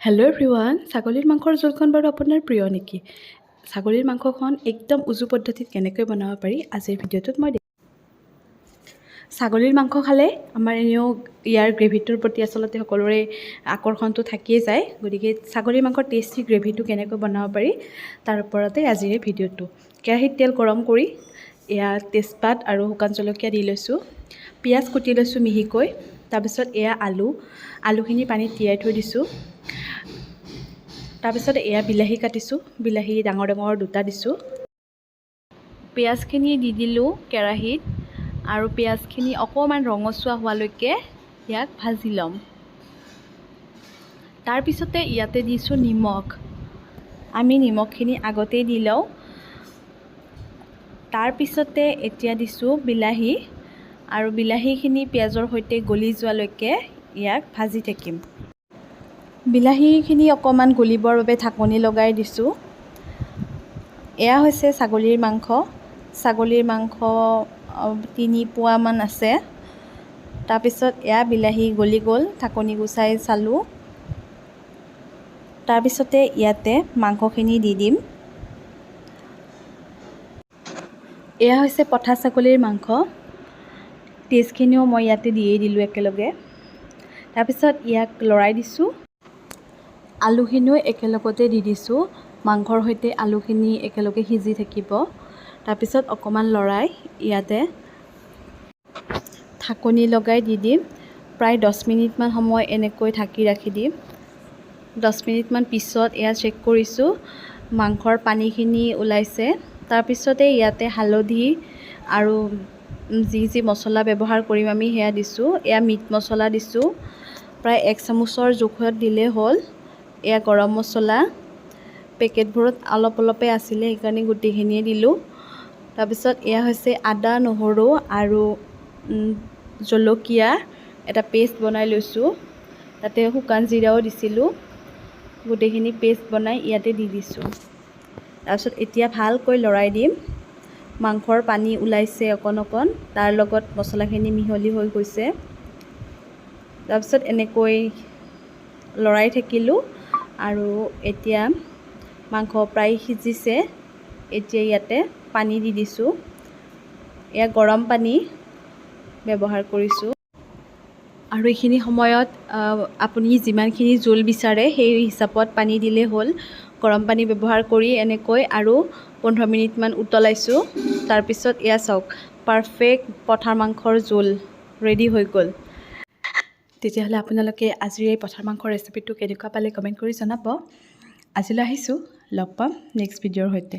Hello' everyone, ছাগলীৰ মাংসৰ জোলখন বাৰু আপোনাৰ প্ৰিয় নেকি? ছাগলীৰ মাংসখন একদম উজু পদ্ধতিত কেনেকৈ বনাব পাৰি আজিৰ ভিডিঅ'টোত মই ছাগলীৰ মাংস খালে আমাৰ এনেও ইয়াৰ গ্ৰেভিটোৰ প্ৰতি আচলতে সকলোৰে আকৰ্ষণটো থাকিয়ে যায়। গতিকে ছাগলীৰ মাংসৰ টেষ্টি গ্ৰেভিটো কেনেকৈ বনাব পাৰি তাৰ ওপৰতে আজিৰ এই ভিডিঅ'টো। কেৰাহীত তেল গৰম কৰি এয়া তেজপাত আৰু শুকান জলকীয়া দি লৈছোঁ। পিঁয়াজ কুটি লৈছোঁ মিহিকৈ। তাৰপিছত এয়া আলুখিনি পানীত তিয়াই থৈ দিছোঁ। তাৰপিছত এয়া বিলাহী কাটিছোঁ, বিলাহী ডাঙৰ ডাঙৰ দুটা দিছোঁ। পিঁয়াজখিনি দি দিলোঁ কেৰাহীত আৰু পিঁয়াজখিনি অকণমান ৰঙচুৱা হোৱালৈকে ইয়াক ভাজি ল'ম। তাৰপিছতে ইয়াতে দিছোঁ নিমখ। আমি নিমখখিনি আগতেই দি লওঁ। তাৰপিছতে এতিয়া দিছোঁ বিলাহী আৰু বিলাহীখিনি পিঁয়াজৰ সৈতে গলি যোৱালৈকে ইয়াক ভাজি থাকিম। বিলাহীখিনি অকণমান গলিবৰ বাবে ঢাকনি লগাই দিছোঁ। এয়া হৈছে ছাগলীৰ মাংস। ছাগলীৰ মাংস 3 পোৱামান আছে। তাৰপিছত এয়া বিলাহী গলি গ'ল, ঢাকনি গুচাই চালোঁ। তাৰপিছতে ইয়াতে মাংসখিনি দি দিম। এয়া হৈছে পঠা ছাগলীৰ মাংস। টেষ্টখিনিও মই ইয়াতে দিয়েই দিলোঁ একেলগে। তাৰপিছত ইয়াক লৰাই দিছোঁ। আলুখিনিও একেলগতে দি দিছোঁ। মাংসৰ সৈতে আলুখিনি একেলগে সিজি থাকিব। তাৰপিছত অকণমান লৰাই ইয়াতে ঢাকনি লগাই দি দিম। প্ৰায় 10 মিনিটমান সময় এনেকৈ ঢাকি ৰাখি দিম। 10 মিনিটমান পিছত এয়া চেক কৰিছোঁ, মাংসৰ পানীখিনি ওলাইছে। তাৰপিছতে ইয়াতে হালধি আৰু যি মছলা ব্যৱহাৰ কৰিম আমি সেয়া দিছোঁ। এয়া মিট মছলা দিছোঁ, প্ৰায় 1 চামুচৰ জোখত দিলেই হ'ল। এয়া গৰম মছলা, পেকেটবোৰত অলপ অলপে আছিলে সেইকাৰণে গোটেইখিনিয়ে দিলোঁ। তাৰপিছত এয়া হৈছে আদা নহৰু আৰু জলকীয়া এটা পেষ্ট বনাই লৈছোঁ। তাতে শুকান জিৰাও দিছিলোঁ। গোটেইখিনি পেষ্ট বনাই ইয়াতে দি দিছোঁ। তাৰপিছত এতিয়া ভালকৈ লৰাই দিম। মাংসৰ পানী ওলাইছে অকণ অকণ, তাৰ লগত মছলাখিনি মিহলি হৈ গৈছে। তাৰপিছত এনেকৈ লৰাই থাকিলোঁ আৰু এতিয়া মাংস প্ৰায় সিজিছে। এতিয়া ইয়াতে পানী দি দিছোঁ। এয়া গৰম পানী ব্যৱহাৰ কৰিছোঁ। আৰু এইখিনি সময়ত আপুনি যিমানখিনি জোল বিচাৰে সেই হিচাপত পানী দিলেই হ'ল। গৰম পানী ব্যৱহাৰ কৰি এনেকৈ আৰু 15 মিনিটমান উতলাইছোঁ। তাৰপিছত এয়া চাওক, পাৰফেক্ট পঠাৰ মাংসৰ জোল ৰেডি হৈ গ'ল। তেতিয়াহ'লে আপোনালোকে আজিৰ এই পঠাৰ মাংসৰ ৰেচিপিটো কেনেকুৱা পালে কমেণ্ট কৰি জনাব। আজিলৈ আহিছোঁ, লগ পাম নেক্সট ভিডিঅ'ৰ সৈতে।